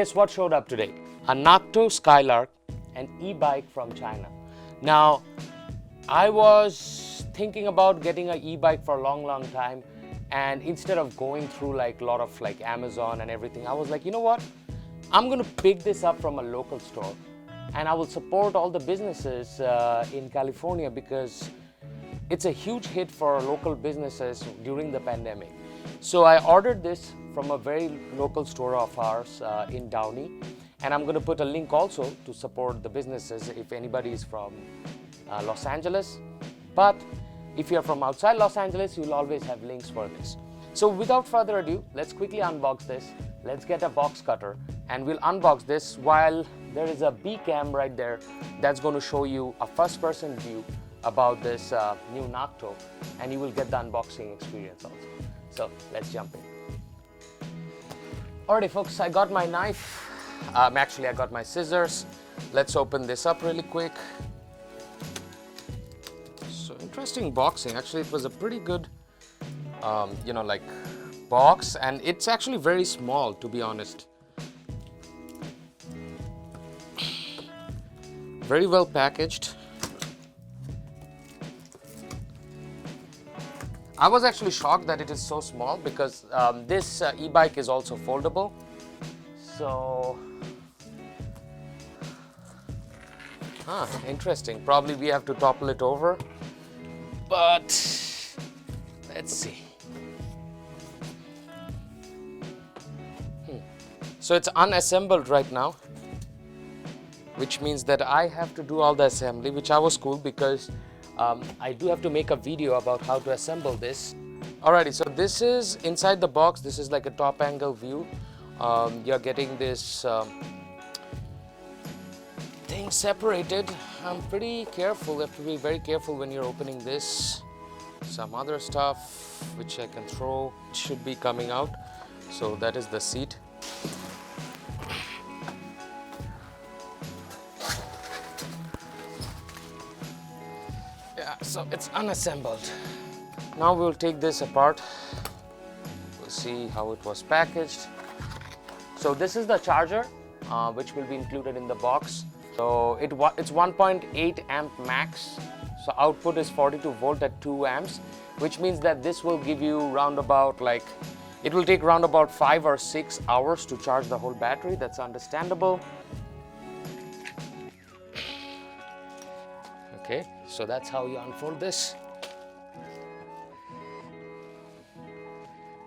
guess what showed up today? A Nakto Skylark, an e-bike from China. Now, I was thinking about getting an e-bike for a long time, and instead of going through like a lot of like Amazon and everything, I was like, you know what? I'm gonna pick this up from a local store, and I will support all the businesses in California because it's a huge hit for local businesses during the pandemic. So I ordered this from a very local store of ours in Downey, and I'm going to put a link also to support the businesses if anybody is from Los Angeles. But if you're from outside Los Angeles, you'll always have links for this. So without further ado, let's quickly unbox this. Let's get a box cutter and we'll unbox this while there is a B cam right there that's going to show you a first-person view about this new Nakto, and you will get the unboxing experience also. So let's jump in. Alrighty folks, I got my knife. Actually, I got my scissors. Let's open this up really quick. So interesting boxing. Actually, it was a pretty good, like box, and it's actually very small, to be honest. Very well packaged. I was actually shocked that it is so small because this e-bike is also foldable. So, interesting. Probably we have to topple it over, but let's see. So it's unassembled right now, which means that I have to do all the assembly, which I was cool because I do have to make a video about how to assemble this. Alrighty, so this is inside the box. This is like a top angle view. You're getting this thing separated. I'm pretty careful. You have to be very careful when you're opening this. Some other stuff which I can throw should be coming out. So that is the seat. So it's unassembled. Now we'll take this apart. We'll see how it was packaged. So this is the charger, which will be included in the box. So it's 1.8 amp max. So output is 42 volt at 2 amps, which means that this will give you roundabout it will take roundabout 5 or 6 hours to charge the whole battery. That's understandable. Okay, so that's how you unfold this.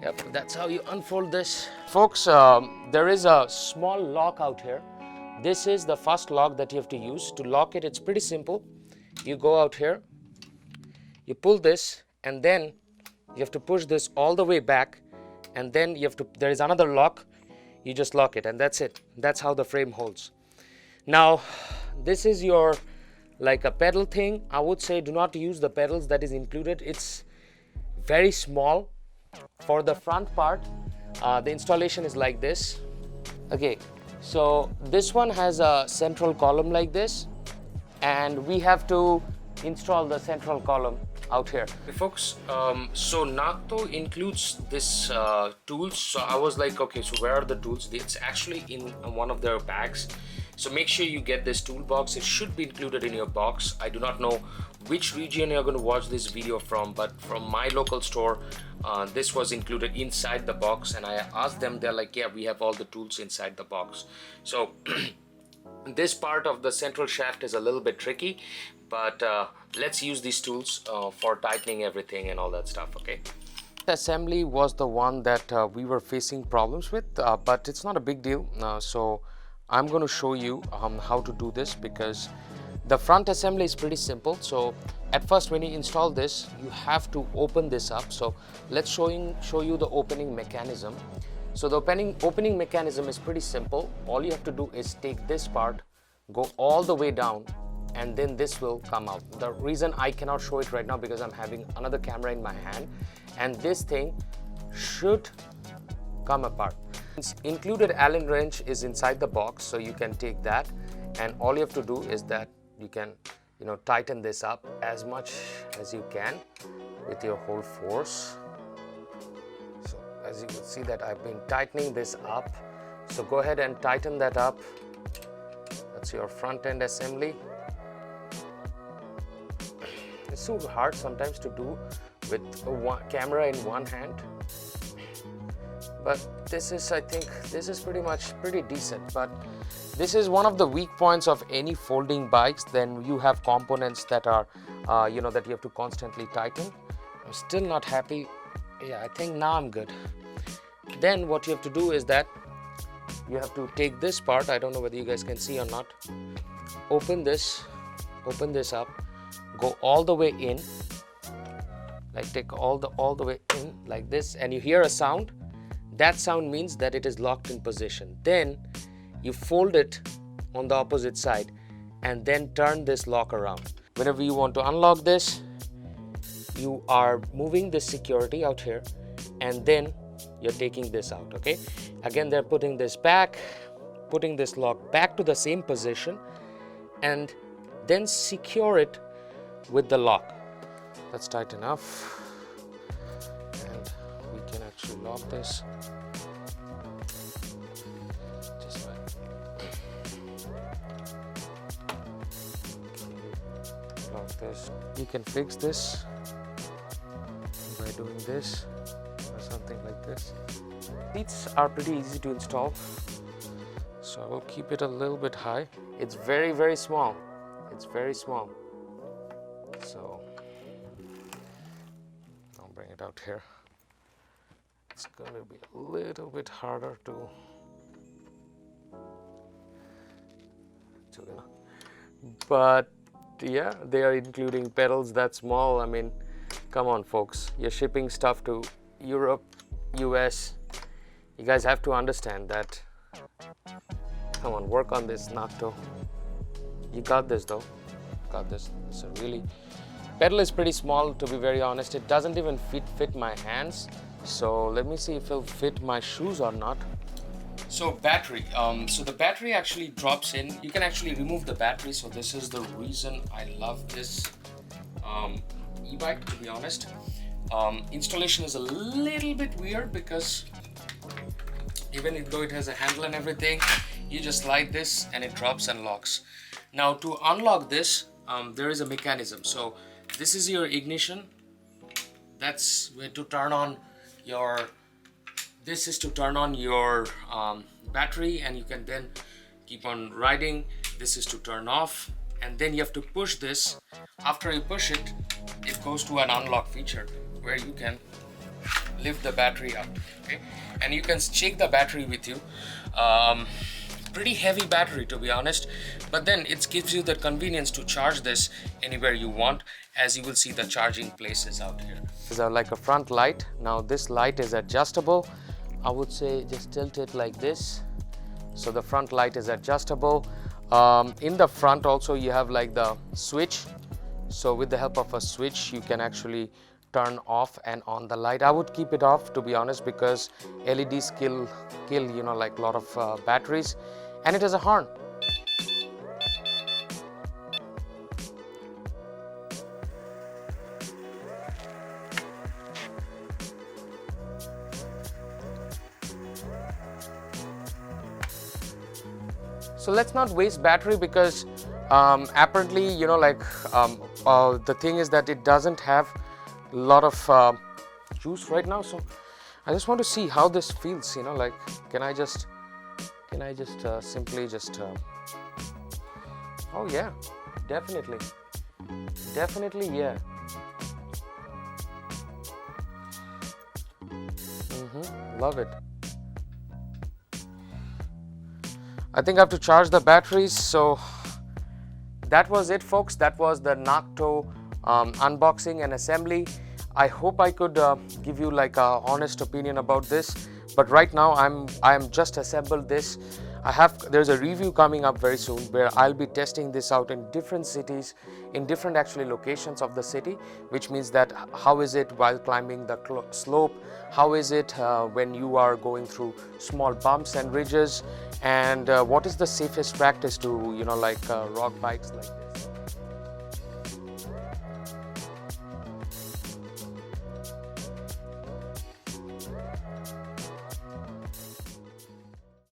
Yep, that's how you unfold this. Folks, there is a small lock out here. This is the first lock that you have to use. To lock it, it's pretty simple. You go out here, you pull this, and then you have to push this all the way back, and then there is another lock. You just lock it, and that's it. That's how the frame holds. Now, this is your like a pedal thing. I would say do not use the pedals that is included. It's very small. For the front part, the installation is like this. Okay, so this one has a central column like this, and we have to install the central column out here. Hey folks, so Nakto includes this tools. So I was like, okay, so where are the tools? It's actually in one of their bags. So make sure you get this toolbox. It should be included in your box. I do not know which region you're going to watch this video from, but from my local store, this was included inside the box, and I asked them, they're like, yeah, we have all the tools inside the box. So this part of the central shaft is a little bit tricky, but let's use these tools for tightening everything and all that stuff. Okay, the assembly was the one that we were facing problems with, but it's not a big deal. So I'm going to show you how to do this, because the front assembly is pretty simple. So at first, when you install this, you have to open this up. So let's show you the opening mechanism. So the opening mechanism is pretty simple. All you have to do is take this part, go all the way down, and then this will come out. The reason I cannot show it right now because I'm having another camera in my hand, and this thing should come apart. Included Allen wrench is inside the box, so you can take that, and all you have to do is that you can tighten this up as much as you can with your whole force. So as you can see that I've been tightening this up So go ahead and tighten that up. That's your front end assembly. It's so hard sometimes to do with one camera in one hand, but this is, I think this is pretty decent. But this is one of the weak points of any folding bikes. Then you have components that are that you have to constantly tighten. I'm still not happy. Yeah, I think now I'm good. Then what you have to do is that you have to take this part. I don't know whether you guys can see or not. Open this up, go all the way in, like take all the way in like this, and you hear a sound. That sound means that it is locked in position. Then you fold it on the opposite side and then turn this lock around. Whenever you want to unlock this, you are moving this security out here and then you're taking this out. Okay, again they're putting this back, putting this lock back to the same position, and then secure it with the lock. That's tight enough, and we can actually lock this just like lock this. You can fix this by doing this or something like this. Seats are pretty easy to install, so I will keep it a little bit high. It's very small. It's very small. So I'll bring it out here. It's going to be a little bit harder to but yeah, they are including pedals that small. I mean, come on folks, you're shipping stuff to Europe, US. You guys have to understand that. Come on, work on this, Nakto. You got this though. Got this. So really, pedal is pretty small, to be very honest. It doesn't even fit my hands. So let me see if it'll fit my shoes or not. So battery. So the battery actually drops in. You can actually remove the battery. So this is the reason I love this e-bike, to be honest. Installation is a little bit weird because even though it has a handle and everything, you just slide this and it drops and locks. Now to unlock this, there is a mechanism. So this is your ignition. That's where to turn on your, this is to turn on your battery, and you can then keep on riding. This is to turn off, and then you have to push this. After you push it, it goes to an unlock feature where you can lift the battery up, okay? And you can shake the battery with you. Pretty heavy battery, to be honest, but then it gives you the convenience to charge this anywhere you want, as you will see the charging places out here. This is like a front light. Now this light is adjustable. I would say just tilt it like this. So the front light is adjustable. In the front also you have like the switch. So with the help of a switch, you can actually turn off and on the light. I would keep it off, to be honest, because LEDs kill like a lot of batteries. And it has a horn. So let's not waste battery, because apparently the thing is that it doesn't have a lot of juice right now. So I just want to see how this feels, like can I just simply just oh yeah, definitely yeah. Love it. I think I have to charge the batteries. So that was it, folks. That was the Nakto unboxing and assembly. I hope I could give you like a honest opinion about this, but right now I'm just assembled this. There's a review coming up very soon where I'll be testing this out in different cities, in different actually locations of the city, which means that how is it while climbing the slope, how is it when you are going through small bumps and ridges, and what is the safest practice to rock bikes like this.